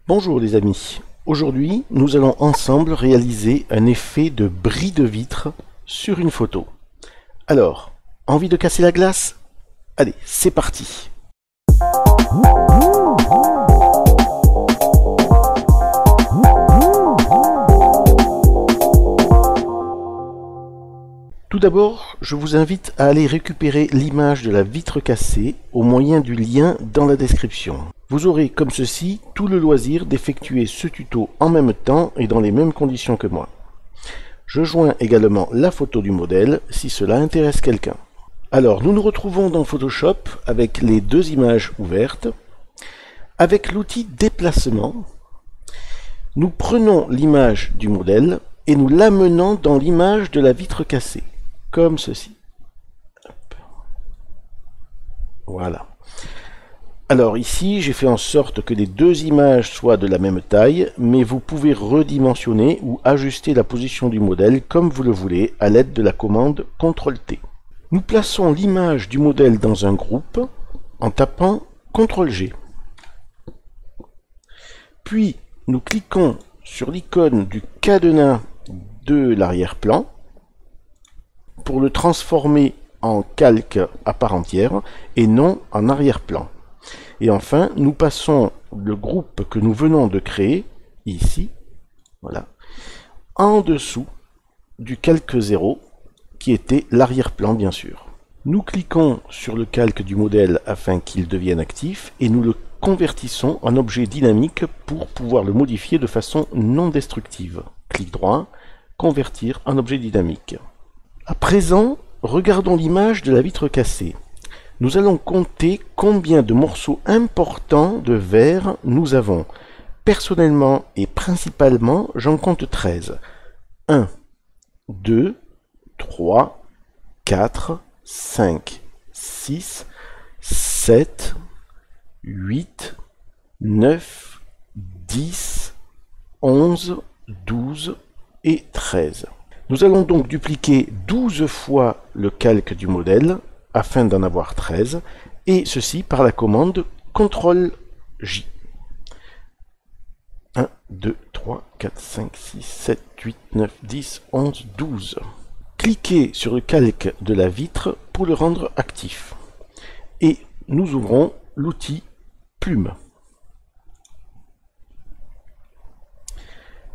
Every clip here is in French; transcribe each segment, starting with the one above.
Bonjour les amis, aujourd'hui nous allons ensemble réaliser un effet de bris de vitre sur une photo. Alors, envie de casser la glace? Allez, c'est parti! Tout d'abord, je vous invite à aller récupérer l'image de la vitre cassée au moyen du lien dans la description. Vous aurez comme ceci tout le loisir d'effectuer ce tuto en même temps et dans les mêmes conditions que moi. Je joins également la photo du modèle si cela intéresse quelqu'un. Alors, nous nous retrouvons dans Photoshop avec les deux images ouvertes. Avec l'outil déplacement, nous prenons l'image du modèle et nous l'amenons dans l'image de la vitre cassée, comme ceci. Hop. Voilà. Alors ici, j'ai fait en sorte que les deux images soient de la même taille, mais vous pouvez redimensionner ou ajuster la position du modèle comme vous le voulez à l'aide de la commande CTRL-T. Nous plaçons l'image du modèle dans un groupe en tapant CTRL-G. Puis, nous cliquons sur l'icône du cadenas de l'arrière-plan pour le transformer en calque à part entière et non en arrière-plan. Et enfin, nous passons le groupe que nous venons de créer, ici, voilà, en dessous du calque 0, qui était l'arrière-plan, bien sûr. Nous cliquons sur le calque du modèle afin qu'il devienne actif, et nous le convertissons en objet dynamique pour pouvoir le modifier de façon non destructive. Clic droit, convertir en objet dynamique. À présent, regardons l'image de la vitre cassée. Nous allons compter combien de morceaux importants de verre nous avons. Personnellement et principalement, j'en compte 13. 1, 2, 3, 4, 5, 6, 7, 8, 9, 10, 11, 12 et 13. Nous allons donc dupliquer 12 fois le calque du modèle afin d'en avoir 13, et ceci par la commande CTRL-J. 1, 2, 3, 4, 5, 6, 7, 8, 9, 10, 11, 12. Cliquez sur le calque de la vitre pour le rendre actif. Et nous ouvrons l'outil Plume.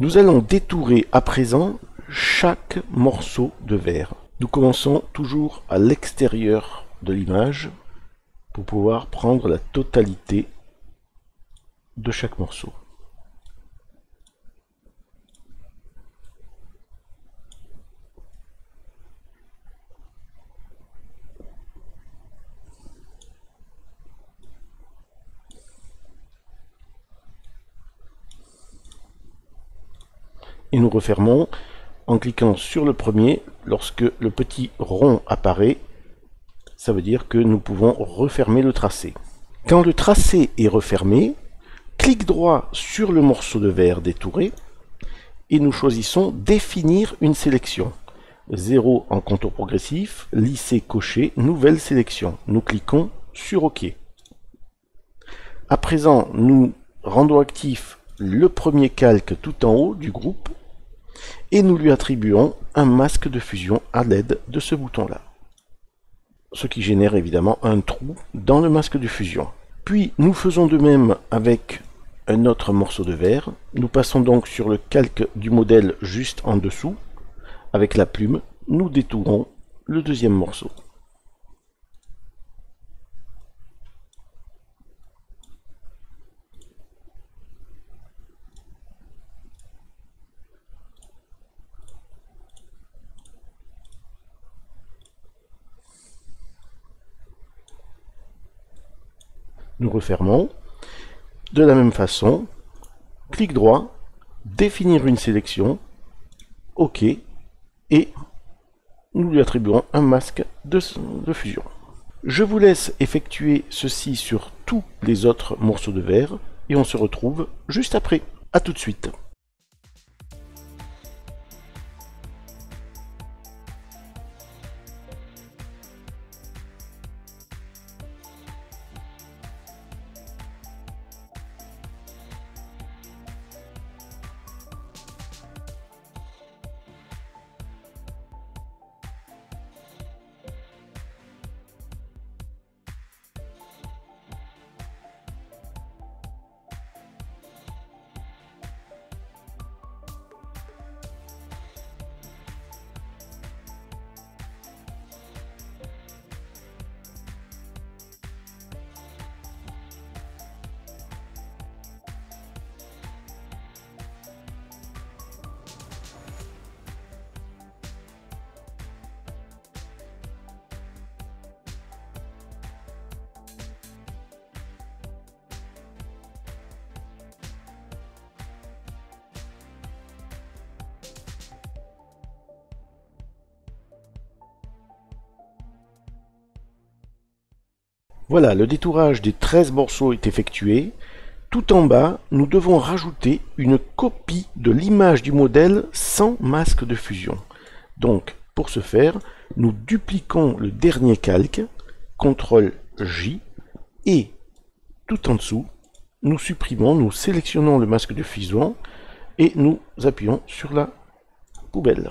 Nous allons détourer à présent chaque morceau de verre. Nous commençons toujours à l'extérieur de l'image pour pouvoir prendre la totalité de chaque morceau. Et nous refermons en cliquant sur le premier. Lorsque le petit rond apparaît, ça veut dire que nous pouvons refermer le tracé. Quand le tracé est refermé, clic droit sur le morceau de verre détouré et nous choisissons définir une sélection. 0 en contour progressif, lisser coché, nouvelle sélection. Nous cliquons sur OK. À présent, nous rendons actif le premier calque tout en haut du groupe et nous lui attribuons un masque de fusion à l'aide de ce bouton-là. Ce qui génère évidemment un trou dans le masque de fusion. Puis nous faisons de même avec un autre morceau de verre. Nous passons donc sur le calque du modèle juste en dessous. Avec la plume, nous détourons le deuxième morceau. Nous refermons. De la même façon, clic droit, définir une sélection, OK, et nous lui attribuerons un masque de fusion. Je vous laisse effectuer ceci sur tous les autres morceaux de verre, et on se retrouve juste après. À tout de suite. Voilà, le détourage des 13 morceaux est effectué. Tout en bas, nous devons rajouter une copie de l'image du modèle sans masque de fusion. Donc, pour ce faire, nous dupliquons le dernier calque, CTRL J, et tout en dessous, nous supprimons, nous sélectionnons le masque de fusion et nous appuyons sur la poubelle.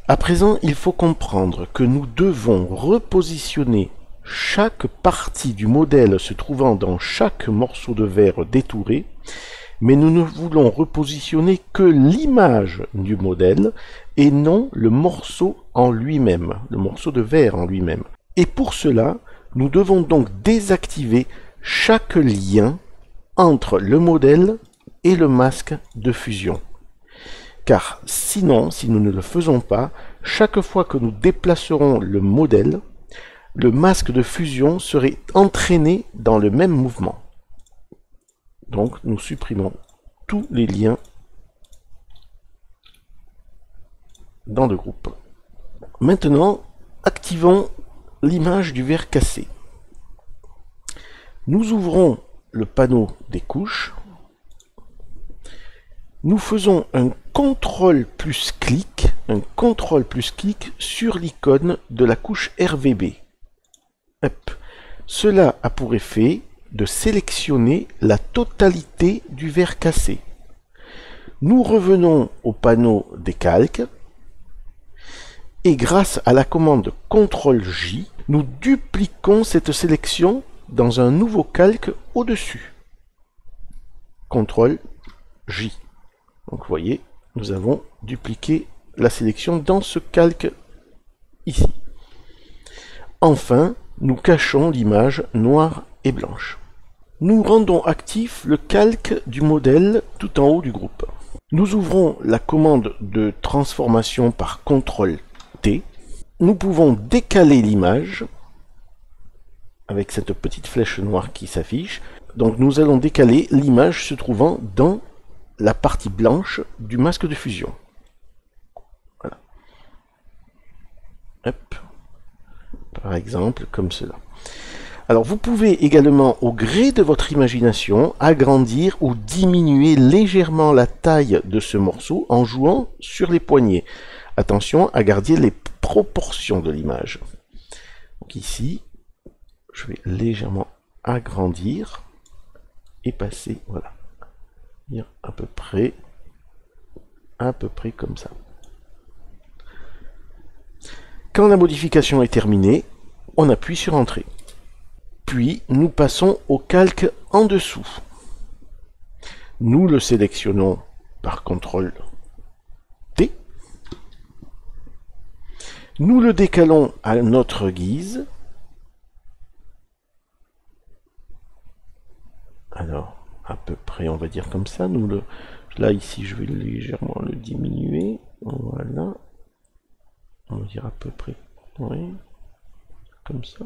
À présent, il faut comprendre que nous devons repositionner chaque partie du modèle se trouvant dans chaque morceau de verre détouré, mais nous ne voulons repositionner que l'image du modèle et non le morceau en lui-même, le morceau de verre en lui-même. Et pour cela, nous devons donc désactiver chaque lien entre le modèle et le masque de fusion. Car sinon, si nous ne le faisons pas, chaque fois que nous déplacerons le modèle, le masque de fusion serait entraîné dans le même mouvement. Donc nous supprimons tous les liens dans le groupe. Maintenant, activons l'image du verre cassé. Nous ouvrons le panneau des couches. Nous faisons un CTRL plus clic sur l'icône de la couche RVB. Hop. Cela a pour effet de sélectionner la totalité du verre cassé. Nous revenons au panneau des calques et grâce à la commande CTRL-J, nous dupliquons cette sélection dans un nouveau calque au-dessus. CTRL-J. Donc vous voyez, nous avons dupliqué la sélection dans ce calque ici. Enfin, nous cachons l'image noire et blanche. Nous rendons actif le calque du modèle tout en haut du groupe. Nous ouvrons la commande de transformation par CTRL-T. Nous pouvons décaler l'image avec cette petite flèche noire qui s'affiche. Donc nous allons décaler l'image se trouvant dans la partie blanche du masque de fusion. Voilà. Hop. Par exemple, comme cela. Alors, vous pouvez également, au gré de votre imagination, agrandir ou diminuer légèrement la taille de ce morceau en jouant sur les poignets. Attention à garder les proportions de l'image. Donc ici, je vais légèrement agrandir et passer, voilà, à peu près comme ça. Quand la modification est terminée, on appuie sur Entrée. Puis, nous passons au calque en dessous. Nous le sélectionnons par CTRL-T. Nous le décalons à notre guise. Alors, à peu près, on va dire comme ça. Là, ici, je vais légèrement le diminuer. Voilà. On va dire à peu près, oui, comme ça.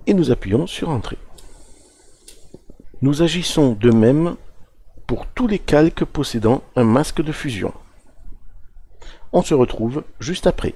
Et nous appuyons sur Entrée. Nous agissons de même pour tous les calques possédant un masque de fusion. On se retrouve juste après.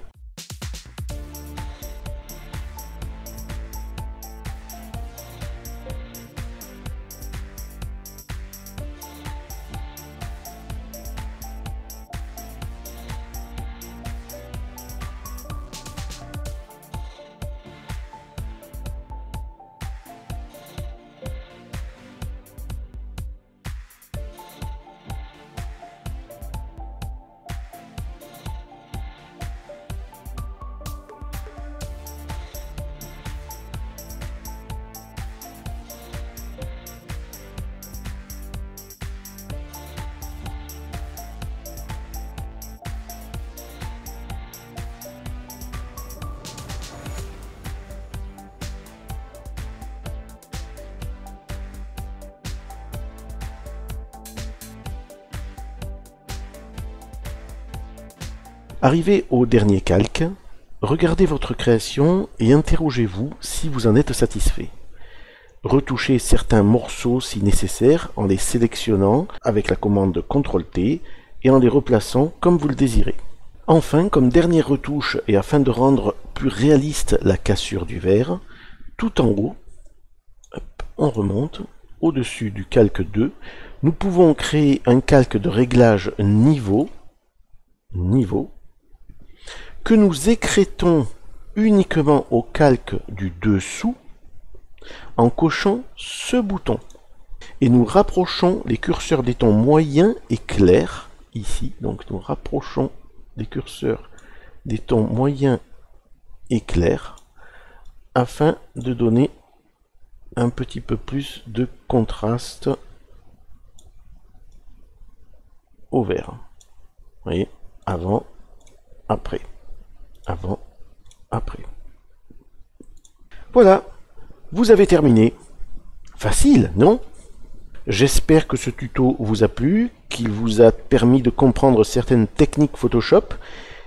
Arrivé au dernier calque, regardez votre création et interrogez-vous si vous en êtes satisfait. retoucher certains morceaux si nécessaire en les sélectionnant avec la commande CTRL-T et en les replaçant comme vous le désirez. Enfin, comme dernière retouche et afin de rendre plus réaliste la cassure du verre, tout en haut, hop, on remonte, au-dessus du calque 2, nous pouvons créer un calque de réglage niveau, que nous écrêtons uniquement au calque du dessous en cochant ce bouton. Et nous rapprochons les curseurs des tons moyens et clairs, ici, donc nous rapprochons les curseurs des tons moyens et clairs, afin de donner un petit peu plus de contraste au vert. Vous voyez, avant, après, avant, après. Voilà, vous avez terminé. Facile, non? J'espère que ce tuto vous a plu, qu'il vous a permis de comprendre certaines techniques Photoshop.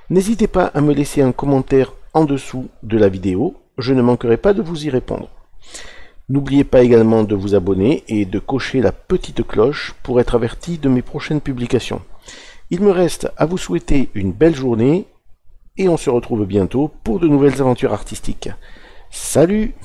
N'hésitez pas à me laisser un commentaire en dessous de la vidéo, je ne manquerai pas de vous y répondre. N'oubliez pas également de vous abonner et de cocher la petite cloche pour être averti de mes prochaines publications. Il me reste à vous souhaiter une belle journée et on se retrouve bientôt pour de nouvelles aventures artistiques. Salut!